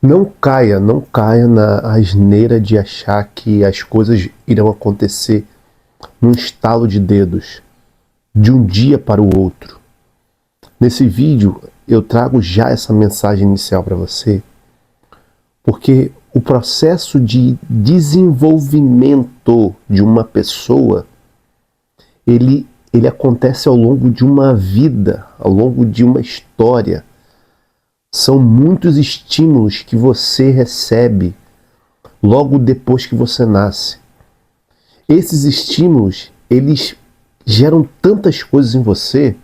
Não caia na asneira de achar que as coisas irão acontecer num estalo de dedos, de um dia para o outro. Nesse vídeo eu trago já essa mensagem inicial para você, porque o processo de desenvolvimento de uma pessoa, ele acontece ao longo de uma vida, ao longo de uma história. São muitos estímulos que você recebe logo depois que você nasce. Esses estímulos, eles geram tantas coisas em você.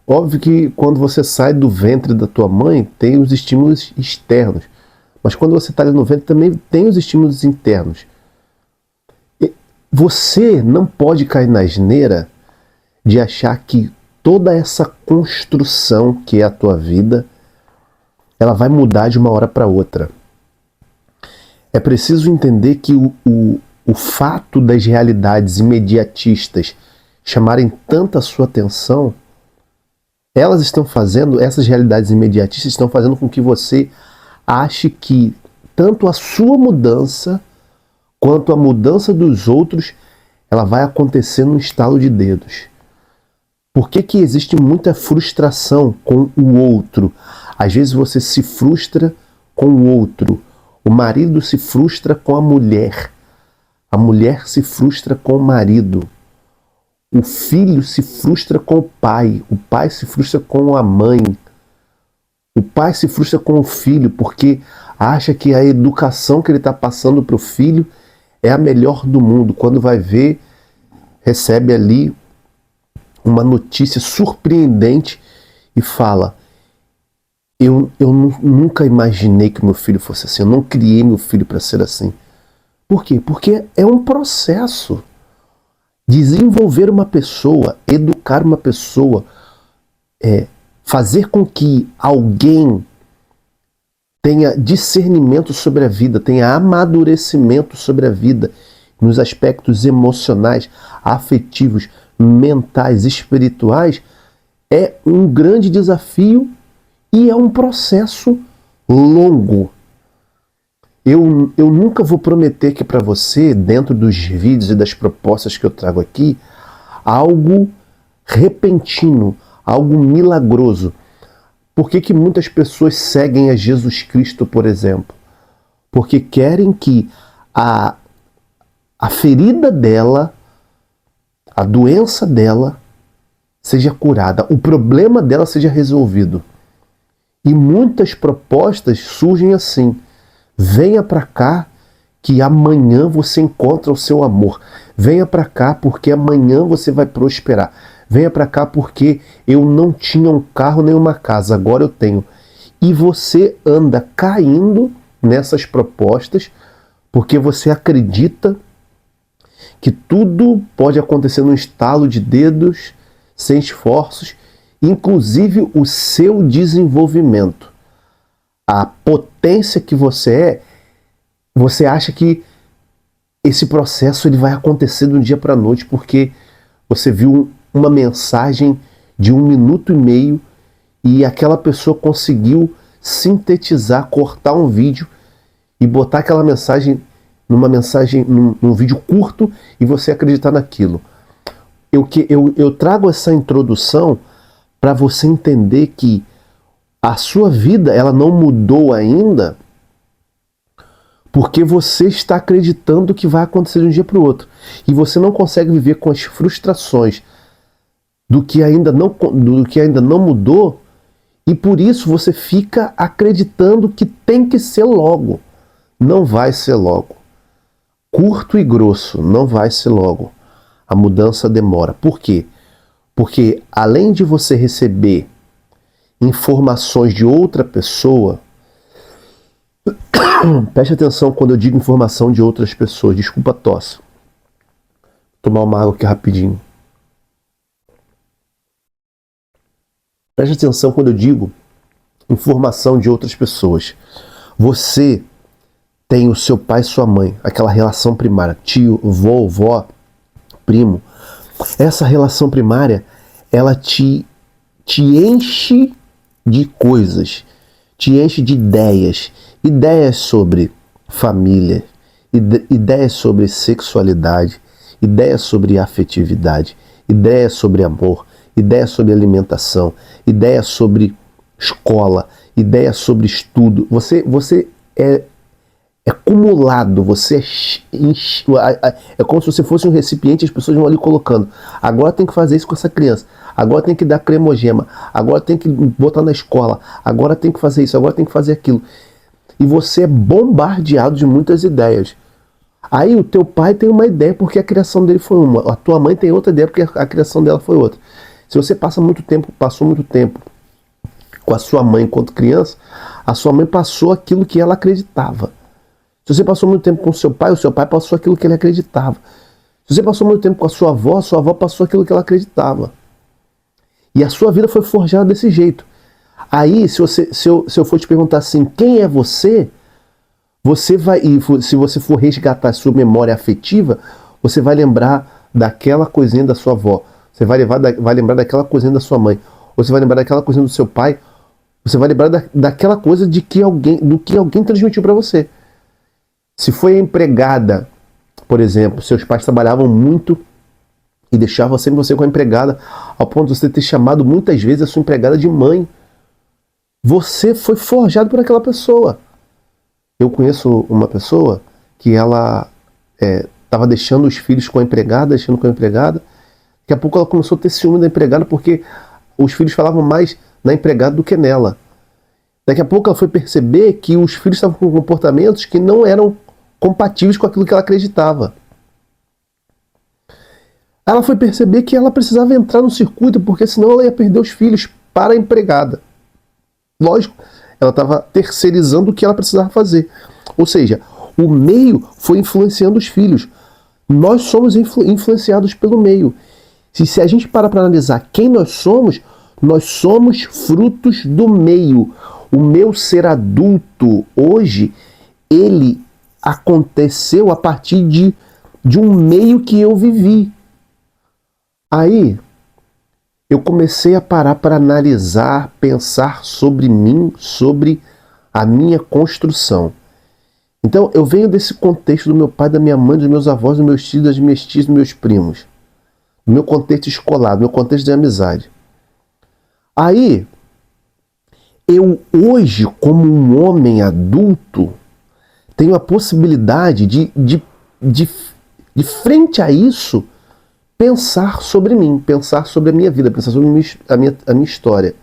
Óbvio que quando você sai do ventre da tua mãe, tem os estímulos externos. Mas quando você está ali no ventre, também tem os estímulos internos. Você não pode cair na asneira de achar que toda essa construção que é a tua vida, ela vai mudar de uma hora para outra. É preciso entender que o fato das realidades imediatistas chamarem tanta sua atenção, essas realidades imediatistas estão fazendo com que você ache que tanto a sua mudança quanto a mudança dos outros, ela vai acontecer num estalo de dedos. Por que existe muita frustração com o outro? Às vezes você se frustra com o outro. O marido se frustra com a mulher se frustra com o marido. O filho se frustra com o pai se frustra com a mãe. O pai se frustra com o filho porque acha que a educação que ele está passando para o filho é a melhor do mundo. Quando vai ver, recebe ali uma notícia surpreendente e fala: eu nunca imaginei que meu filho fosse assim, eu não criei meu filho para ser assim. Por quê? Porque é um processo. Desenvolver uma pessoa, educar uma pessoa, fazer com que alguém tenha discernimento sobre a vida, tenha amadurecimento sobre a vida, nos aspectos emocionais, afetivos, mentais, espirituais, é um grande desafio e é um processo longo. Eu nunca vou prometer aqui para você, dentro dos vídeos e das propostas que eu trago aqui, algo repentino, algo milagroso. Por que muitas pessoas seguem a Jesus Cristo, por exemplo? Porque querem que a ferida dela, a doença dela, seja curada, o problema dela seja resolvido. E muitas propostas surgem assim: venha para cá que amanhã você encontra o seu amor. Venha para cá porque amanhã você vai prosperar. Venha para cá porque eu não tinha um carro nem uma casa, agora eu tenho. E você anda caindo nessas propostas porque você acredita que tudo pode acontecer num estalo de dedos, sem esforços, inclusive o seu desenvolvimento. A potência que você é, você acha que esse processo ele vai acontecer de um dia para a noite porque você viu uma mensagem de 1 minuto e meio e aquela pessoa conseguiu sintetizar, cortar um vídeo e botar aquela mensagem num vídeo curto e você acreditar naquilo. Eu trago essa introdução para você entender que a sua vida ela não mudou ainda porque você está acreditando que vai acontecer de um dia para o outro. E você não consegue viver com as frustrações do que ainda não mudou, e por isso você fica acreditando que tem que ser logo. Não vai ser logo. Curto e grosso, não vai ser logo. A mudança demora. Por quê? Porque além de você receber informações de outra pessoa, preste atenção quando eu digo informação de outras pessoas. Desculpa a tosse. Vou tomar uma água aqui rapidinho. Preste atenção quando eu digo informação de outras pessoas. Você tem o seu pai e sua mãe, aquela relação primária, tio, vó, primo. Essa relação primária, ela te enche de coisas, te enche de ideias. Ideias sobre família, ideias sobre sexualidade, ideias sobre afetividade, ideias sobre amor, ideias sobre alimentação, ideias sobre escola, ideias sobre estudo. Você é acumulado, é como se você fosse um recipiente e as pessoas vão ali colocando. Agora tem que fazer isso com essa criança, agora tem que dar cremogema, agora tem que botar na escola, agora tem que fazer isso, agora tem que fazer aquilo. E você é bombardeado de muitas ideias. Aí o teu pai tem uma ideia porque a criação dele foi uma, a tua mãe tem outra ideia porque a criação dela foi outra. Se você passou muito tempo com a sua mãe enquanto criança, a sua mãe passou aquilo que ela acreditava. Se você passou muito tempo com o seu pai passou aquilo que ele acreditava. Se você passou muito tempo com a sua avó passou aquilo que ela acreditava. E a sua vida foi forjada desse jeito. Aí, se eu for te perguntar assim, quem é você? Você vai, se você for resgatar a sua memória afetiva, você vai lembrar daquela coisinha da sua avó. Você vai lembrar daquela coisinha da sua mãe. Ou você vai lembrar daquela coisinha do seu pai. Você vai lembrar daquela coisa do que alguém transmitiu para você. Se foi a empregada, por exemplo, seus pais trabalhavam muito e deixavam sempre você com a empregada, ao ponto de você ter chamado muitas vezes a sua empregada de mãe. Você foi forjado por aquela pessoa. Eu conheço uma pessoa que ela estava deixando os filhos com a empregada, Daqui a pouco ela começou a ter ciúme da empregada porque os filhos falavam mais na empregada do que nela. Daqui a pouco ela foi perceber que os filhos estavam com comportamentos que não eram compatíveis com aquilo que ela acreditava. Ela foi perceber que ela precisava entrar no circuito, porque senão ela ia perder os filhos para a empregada. Lógico, ela estava terceirizando o que ela precisava fazer. Ou seja, o meio foi influenciando os filhos. Nós somos influenciados pelo meio. Se a gente para analisar quem nós somos frutos do meio. O meu ser adulto hoje, ele aconteceu a partir de um meio que eu vivi. Aí, eu comecei a parar para analisar, pensar sobre mim, sobre a minha construção. Então, eu venho desse contexto do meu pai, da minha mãe, dos meus avós, dos meus tios, das minhas tias, dos meus primos. Do meu contexto escolar, do meu contexto de amizade. Aí, eu hoje, como um homem adulto, tenho a possibilidade de frente a isso, pensar sobre mim, pensar sobre a minha vida, pensar sobre a minha história.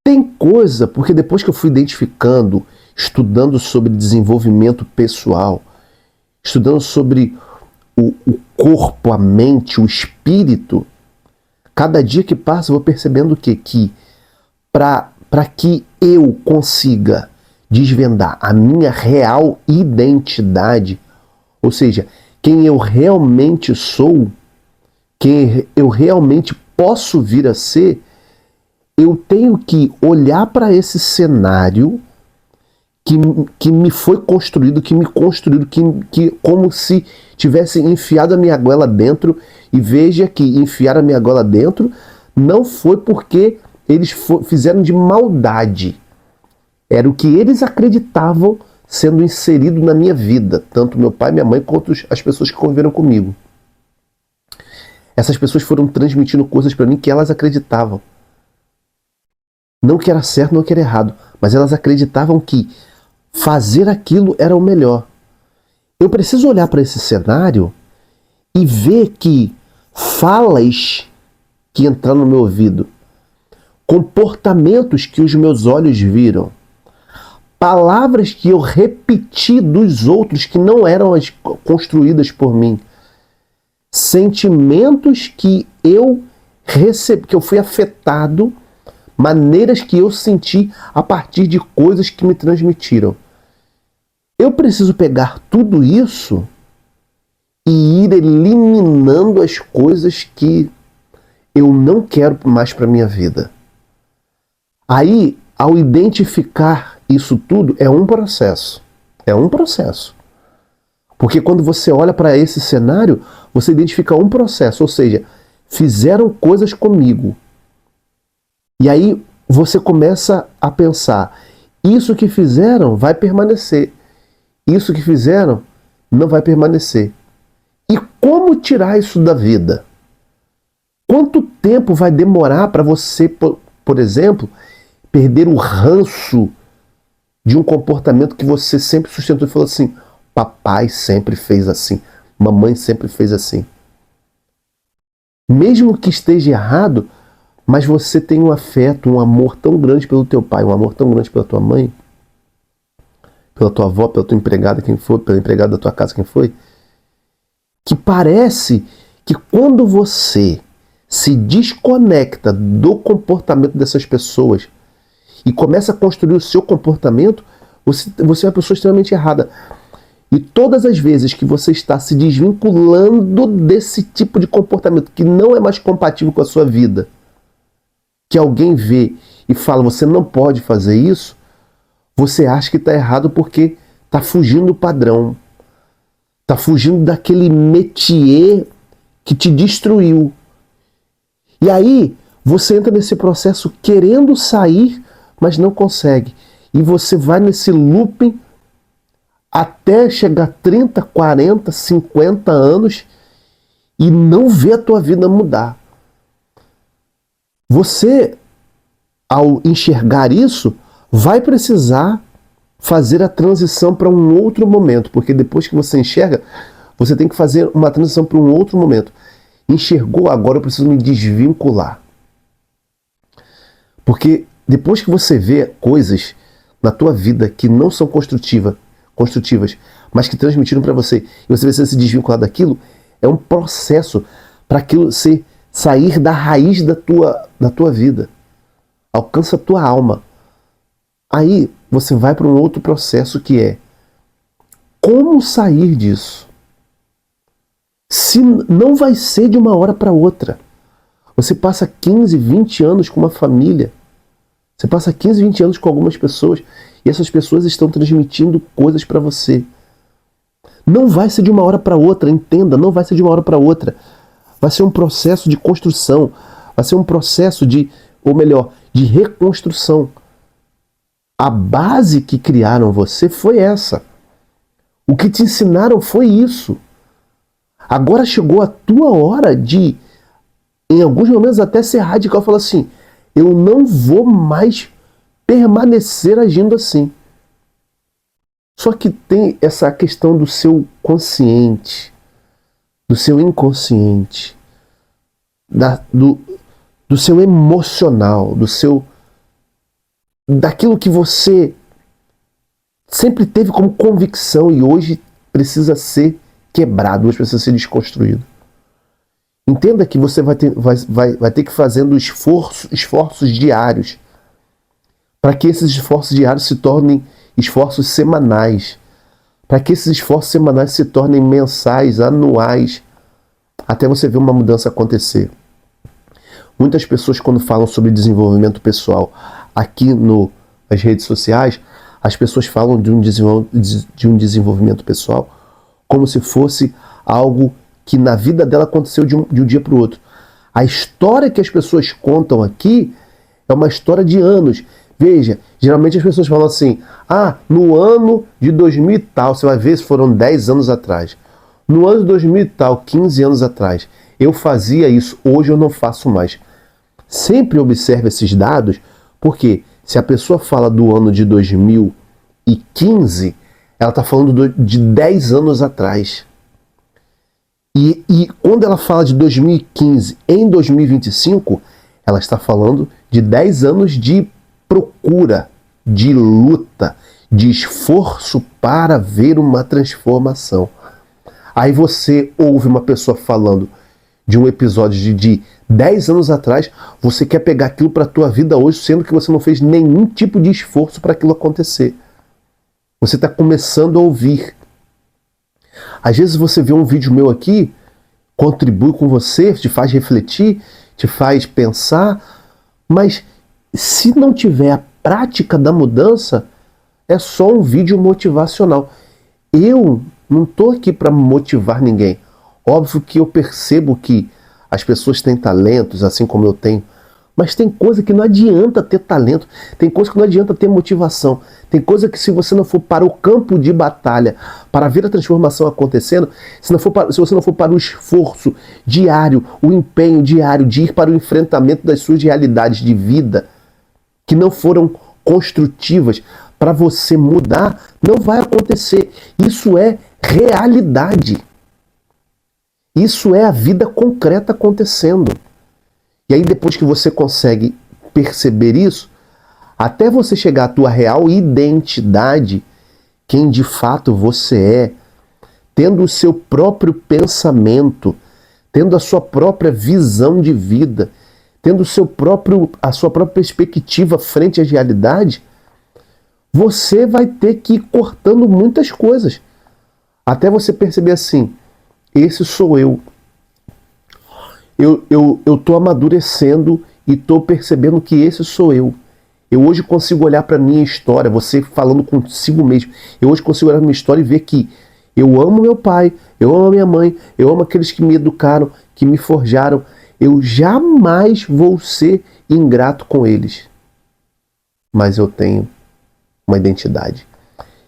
Tem coisa, porque depois que eu fui identificando, estudando sobre desenvolvimento pessoal, estudando sobre o corpo, a mente, o espírito, cada dia que passa eu vou percebendo que para que eu consiga desvendar a minha real identidade, ou seja, quem eu realmente sou, quem eu realmente posso vir a ser, eu tenho que olhar para esse cenário que me foi construído, que me construíram, que como se tivesse enfiado a minha goela dentro, e veja que enfiar a minha goela dentro não foi porque eles fizeram de maldade. Era o que eles acreditavam sendo inserido na minha vida, tanto meu pai, minha mãe, quanto as pessoas que conviveram comigo. Essas pessoas foram transmitindo coisas para mim que elas acreditavam. Não que era certo, não que era errado, mas elas acreditavam que fazer aquilo era o melhor. Eu preciso olhar para esse cenário e ver que falas que entraram no meu ouvido, comportamentos que os meus olhos viram, palavras que eu repeti dos outros que não eram as construídas por mim, sentimentos que eu recebi, que eu fui afetado, maneiras que eu senti a partir de coisas que me transmitiram. Eu preciso pegar tudo isso e ir eliminando as coisas que eu não quero mais para minha vida. Aí, ao identificar isso tudo, é um processo. É um processo. Porque quando você olha para esse cenário, você identifica um processo, ou seja, fizeram coisas comigo. E aí, você começa a pensar, isso que fizeram vai permanecer, isso que fizeram não vai permanecer. E como tirar isso da vida? Quanto tempo vai demorar para você, por exemplo, perder o ranço de um comportamento que você sempre sustentou e falou assim, papai sempre fez assim, mamãe sempre fez assim. Mesmo que esteja errado, mas você tem um afeto, um amor tão grande pelo teu pai, um amor tão grande pela tua mãe, pela tua avó, pela tua empregada, quem for, pela empregada da tua casa, quem foi, que parece que quando você se desconecta do comportamento dessas pessoas e começa a construir o seu comportamento, você é uma pessoa extremamente errada. E todas as vezes que você está se desvinculando desse tipo de comportamento que não é mais compatível com a sua vida, que alguém vê e fala, você não pode fazer isso, você acha que está errado porque está fugindo do padrão, está fugindo daquele métier que te destruiu. E aí você entra nesse processo querendo sair, mas não consegue. E você vai nesse looping até chegar a 30, 40, 50 anos e não vê a tua vida mudar. Você, ao enxergar isso, vai precisar fazer a transição para um outro momento, porque depois que você enxerga, você tem que fazer uma transição para um outro momento. Enxergou, agora eu preciso me desvincular. Porque depois que você vê coisas na tua vida que não são construtivas, mas que transmitiram para você, e você precisa se desvincular daquilo, é um processo para aquilo sair da raiz da tua vida. Alcança a tua alma. Aí você vai para um outro processo que é como sair disso. Se não vai ser de uma hora para outra. Você passa 15, 20 anos com uma família. Você passa 15, 20 anos com algumas pessoas e essas pessoas estão transmitindo coisas para você. Não vai ser de uma hora para outra, entenda, não vai ser de uma hora para outra. Vai ser um processo de construção, vai ser um processo de reconstrução. A base que criaram você foi essa. O que te ensinaram foi isso. Agora chegou a tua hora de, em alguns momentos, até ser radical, falar assim, eu não vou mais permanecer agindo assim. Só que tem essa questão do seu consciente, do seu inconsciente, do seu emocional, daquilo que você sempre teve como convicção e hoje precisa ser quebrado, hoje precisa ser desconstruído. Entenda que você vai ter que ir fazendo esforços diários para que esses esforços diários se tornem esforços semanais, para que esses esforços semanais se tornem mensais, anuais, até você ver uma mudança acontecer. Muitas pessoas, quando falam sobre desenvolvimento pessoal aqui nas redes sociais, as pessoas falam de um desenvolvimento pessoal como se fosse algo que na vida dela aconteceu de um dia para o outro. A história que as pessoas contam aqui é uma história de anos. Veja, geralmente as pessoas falam assim, no ano de 2000 e tal, você vai ver se foram 10 anos atrás. No ano de 2000 e tal, 15 anos atrás, eu fazia isso, hoje eu não faço mais. Sempre observe esses dados, porque se a pessoa fala do ano de 2015, ela está falando de 10 anos atrás. E quando ela fala de 2015 em 2025, ela está falando de 10 anos de procura, de luta, de esforço para ver uma transformação. Aí você ouve uma pessoa falando de um episódio de 10 anos atrás, você quer pegar aquilo para a tua vida hoje, sendo que você não fez nenhum tipo de esforço para aquilo acontecer. Você está começando a ouvir. Às vezes você vê um vídeo meu aqui, contribui com você, te faz refletir, te faz pensar, mas se não tiver a prática da mudança, é só um vídeo motivacional. Eu não estou aqui para motivar ninguém. Óbvio que eu percebo que as pessoas têm talentos, assim como eu tenho, Mas tem coisa que não adianta ter talento, tem coisa que não adianta ter motivação, tem coisa que se você não for para o campo de batalha, para ver a transformação acontecendo, se você não for para o esforço diário, o empenho diário de ir para o enfrentamento das suas realidades de vida, que não foram construtivas para você mudar, não vai acontecer. Isso é realidade. Isso é a vida concreta acontecendo. E aí depois que você consegue perceber isso, até você chegar à tua real identidade, quem de fato você é, tendo o seu próprio pensamento, tendo a sua própria visão de vida, tendo a sua própria perspectiva frente às realidades, você vai ter que ir cortando muitas coisas. Até você perceber assim, esse sou eu. Eu estou amadurecendo e estou percebendo que esse sou eu. Eu hoje consigo olhar para a minha história, você falando consigo mesmo. Eu hoje consigo olhar para a minha história e ver que eu amo meu pai, eu amo a minha mãe, eu amo aqueles que me educaram, que me forjaram. Eu jamais vou ser ingrato com eles. Mas eu tenho uma identidade.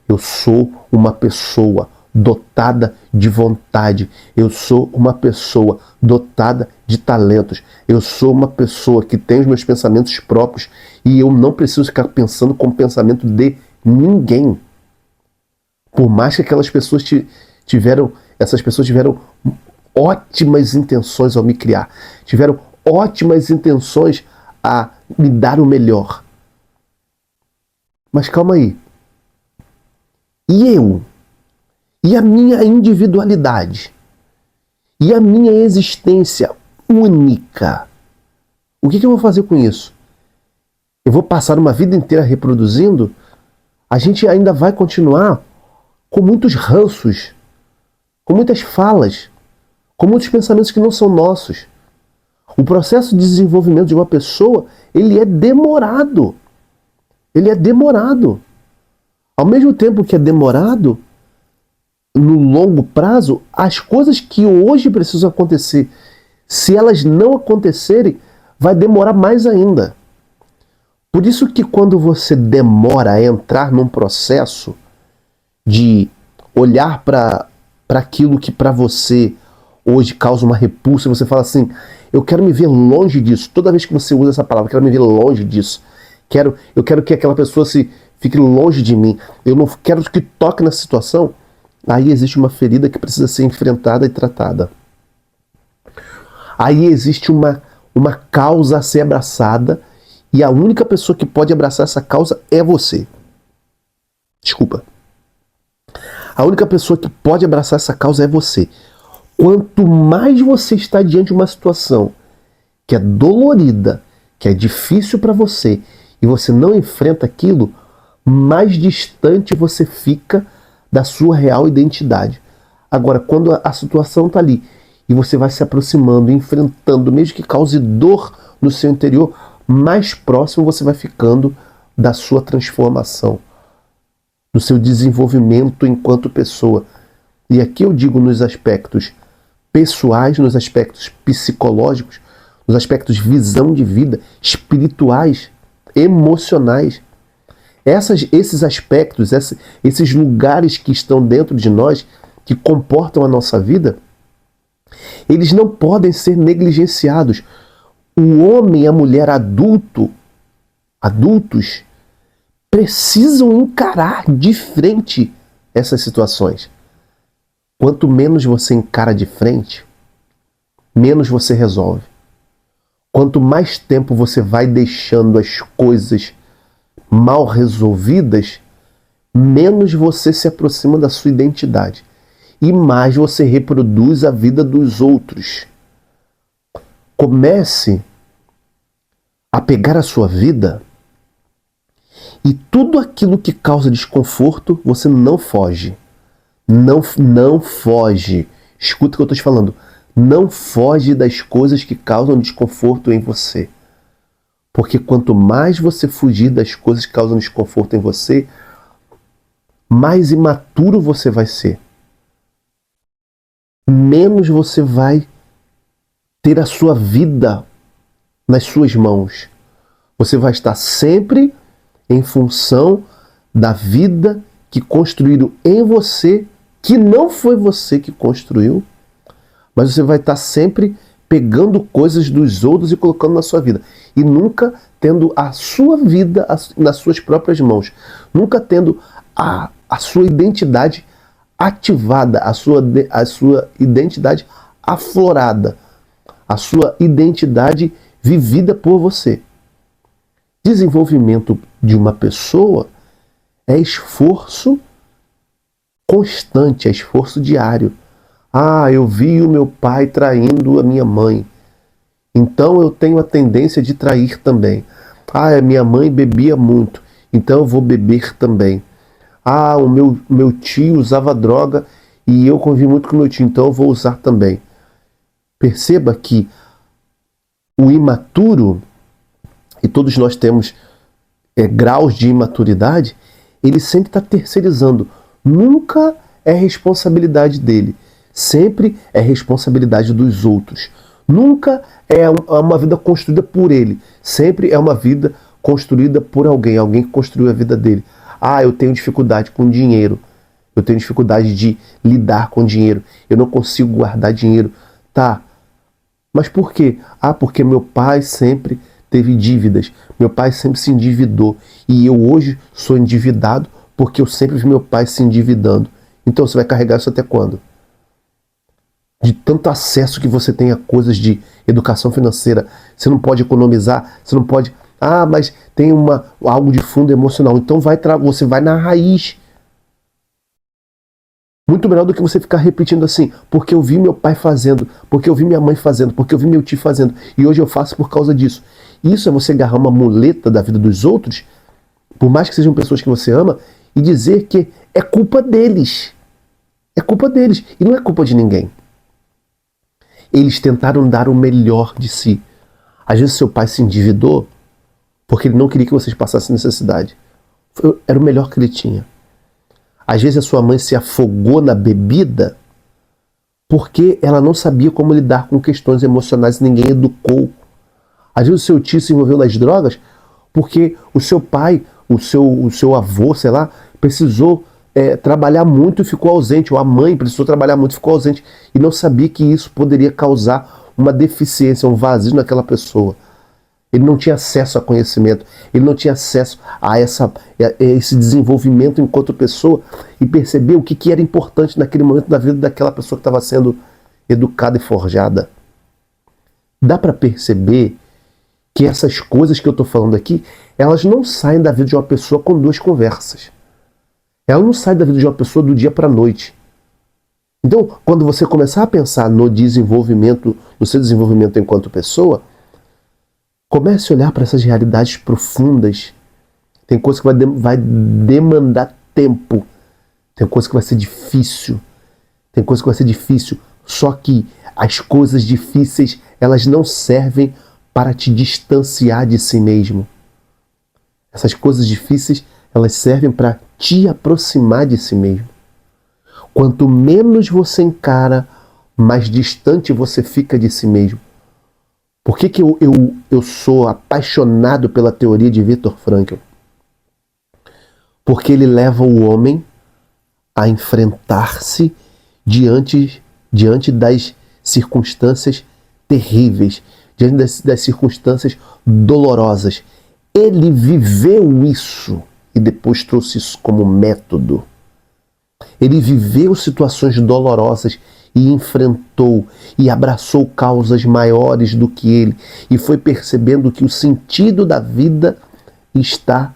Eu sou uma pessoa dotada de vontade. Eu sou uma pessoa dotada de talentos. Eu sou uma pessoa que tem os meus pensamentos próprios e eu não preciso ficar pensando com o pensamento de ninguém. Por mais que aquelas pessoas tiveram ótimas intenções ao me criar, tiveram ótimas intenções a me dar o melhor. Mas calma aí. E eu? E a minha individualidade? E a minha existência única? O que eu vou fazer com isso? Eu vou passar uma vida inteira reproduzindo? A gente ainda vai continuar com muitos ranços, com muitas falas, com muitos pensamentos que não são nossos. O processo de desenvolvimento de uma pessoa, ele é demorado. Ele é demorado. Ao mesmo tempo que é demorado, no longo prazo, as coisas que hoje precisam acontecer, se elas não acontecerem, vai demorar mais ainda. Por isso que quando você demora a entrar num processo de olhar para aquilo que para você hoje causa uma repulsa, você fala assim, eu quero me ver longe disso. Toda vez que você usa essa palavra, eu quero me ver longe disso. Eu quero que aquela pessoa fique longe de mim. Eu não quero que toque nessa situação. Aí existe uma ferida que precisa ser enfrentada e tratada. Aí existe uma causa a ser abraçada e a única pessoa que pode abraçar essa causa é você. Desculpa. A única pessoa que pode abraçar essa causa é você. Quanto mais você está diante de uma situação que é dolorida, que é difícil para você, e você não enfrenta aquilo, mais distante você fica da sua real identidade. Agora, quando a situação está ali e você vai se aproximando, enfrentando, mesmo que cause dor no seu interior, mais próximo você vai ficando da sua transformação, do seu desenvolvimento enquanto pessoa. E aqui eu digo nos aspectos pessoais, nos aspectos psicológicos, nos aspectos visão de vida, espirituais, emocionais. Esses aspectos, esses lugares que estão dentro de nós, que comportam a nossa vida, eles não podem ser negligenciados. O homem e a mulher adultos, precisam encarar de frente essas situações. Quanto menos você encara de frente, menos você resolve. Quanto mais tempo você vai deixando as coisas mal resolvidas, menos você se aproxima da sua identidade e mais você reproduz a vida dos outros. Comece a pegar a sua vida e tudo aquilo que causa desconforto, você não foge. Não foge. Escuta o que eu estou te falando. Não foge das coisas que causam desconforto em você. Porque quanto mais você fugir das coisas que causam desconforto em você, mais imaturo você vai ser. Menos você vai ter a sua vida nas suas mãos. Você vai estar sempre em função da vida que construíram em você, que não foi você que construiu, mas você vai estar sempre pegando coisas dos outros e colocando na sua vida. E nunca tendo a sua vida nas suas próprias mãos. Nunca tendo a sua identidade ativada, a sua identidade aflorada, a sua identidade vivida por você. Desenvolvimento de uma pessoa é esforço constante, é esforço diário. Ah, eu vi o meu pai traindo a minha mãe, então eu tenho a tendência de trair também. Ah, a minha mãe bebia muito, então eu vou beber também. Ah, o meu tio usava droga e eu convivi muito com meu tio, então eu vou usar também. Perceba que o imaturo, e todos nós temos graus de imaturidade, ele sempre está terceirizando. Nunca é responsabilidade dele. Sempre é responsabilidade dos outros. Nunca é uma vida construída por ele. Sempre é uma vida construída por alguém que construiu a vida dele. Ah, eu tenho dificuldade com dinheiro. Eu tenho dificuldade de lidar com dinheiro. Eu não consigo guardar dinheiro. Tá, mas por quê? Ah, porque meu pai sempre teve dívidas. Meu pai sempre se endividou. E eu hoje sou endividado porque eu sempre vi meu pai se endividando. Então você vai carregar isso até quando? De tanto acesso que você tem a coisas de educação financeira, você não pode economizar, você não pode... Ah, mas tem algo de fundo emocional. Então você vai na raiz. Muito melhor do que você ficar repetindo assim, porque eu vi meu pai fazendo, porque eu vi minha mãe fazendo, porque eu vi meu tio fazendo, e hoje eu faço por causa disso. Isso é você agarrar uma muleta da vida dos outros, por mais que sejam pessoas que você ama, e dizer que é culpa deles. É culpa deles, e não é culpa de ninguém. Eles tentaram dar o melhor de si. Às vezes seu pai se endividou porque ele não queria que vocês passassem necessidade. Era o melhor que ele tinha. Às vezes a sua mãe se afogou na bebida porque ela não sabia como lidar com questões emocionais e ninguém educou. Às vezes o seu tio se envolveu nas drogas porque o seu pai, o seu avô, sei lá, precisou trabalhar muito e ficou ausente, ou a mãe precisou trabalhar muito e ficou ausente, e não sabia que isso poderia causar uma deficiência, um vazio naquela pessoa. Ele não tinha acesso a conhecimento, ele não tinha acesso a esse desenvolvimento enquanto pessoa e perceber o que era importante naquele momento da vida daquela pessoa que estava sendo educada e forjada. Dá para perceber que essas coisas que eu estou falando aqui, elas não saem da vida de uma pessoa com duas conversas. Ela não sai da vida de uma pessoa do dia para a noite. Então, quando você começar a pensar no desenvolvimento, no seu desenvolvimento enquanto pessoa, comece a olhar para essas realidades profundas. Tem coisa que vai demandar tempo. Tem coisa que vai ser difícil. Tem coisa que vai ser difícil. Só que as coisas difíceis, elas não servem para te distanciar de si mesmo. Essas coisas difíceis, elas servem para te aproximar de si mesmo. Quanto menos você encara, mais distante você fica de si mesmo. Por que eu sou apaixonado pela teoria de Viktor Frankl? Porque ele leva o homem a enfrentar-se diante das circunstâncias terríveis, diante das circunstâncias dolorosas. Ele viveu isso e depois trouxe isso como método. Ele viveu situações dolorosas e enfrentou e abraçou causas maiores do que ele e foi percebendo que o sentido da vida está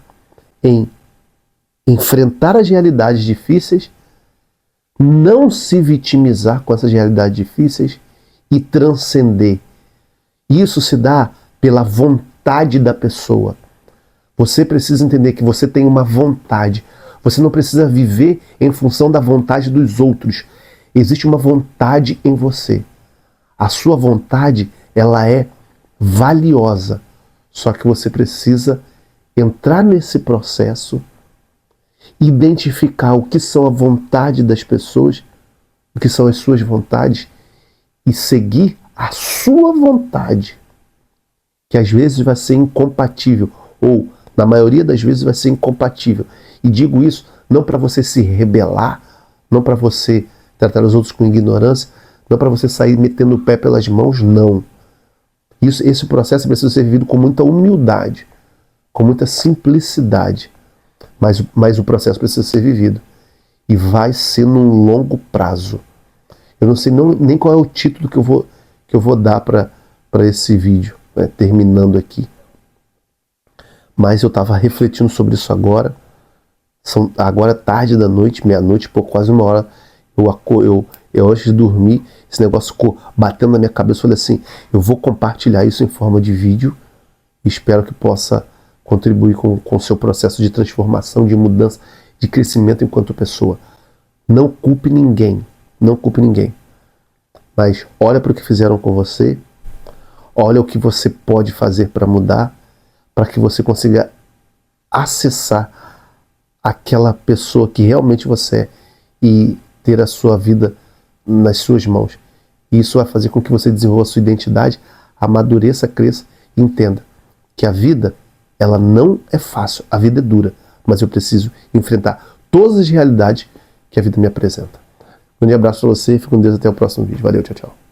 em enfrentar as realidades difíceis, não se vitimizar com essas realidades difíceis e transcender. Isso se dá pela vontade da pessoa. Você precisa entender que você tem uma vontade. Você não precisa viver em função da vontade dos outros. Existe uma vontade em você. A sua vontade, ela é valiosa. Só que você precisa entrar nesse processo, identificar o que são a vontade das pessoas, o que são as suas vontades, e seguir a sua vontade. que às vezes vai ser incompatível, ou na maioria das vezes vai ser incompatível. E digo isso não para você se rebelar, não para você tratar os outros com ignorância, não para você sair metendo o pé pelas mãos, não. Esse processo precisa ser vivido com muita humildade, com muita simplicidade, mas o processo precisa ser vivido. E vai ser num longo prazo. Eu não sei nem qual é o título que eu vou dar para esse vídeo, né, terminando aqui. Mas eu estava refletindo sobre isso agora. Agora é tarde da noite, meia-noite, quase 1 hora. Eu antes de dormir, esse negócio ficou batendo na minha cabeça. Eu falei assim, eu vou compartilhar isso em forma de vídeo. Espero que possa contribuir com o seu processo de transformação, de mudança, de crescimento enquanto pessoa. Não culpe ninguém. Não culpe ninguém. Mas olha para o que fizeram com você. Olha o que você pode fazer para mudar, para que você consiga acessar aquela pessoa que realmente você é e ter a sua vida nas suas mãos. E isso vai fazer com que você desenvolva a sua identidade, amadureça, cresça e entenda que a vida, ela não é fácil, a vida é dura, mas eu preciso enfrentar todas as realidades que a vida me apresenta. Um grande abraço para você, fique com Deus, até o próximo vídeo. Valeu, tchau, tchau.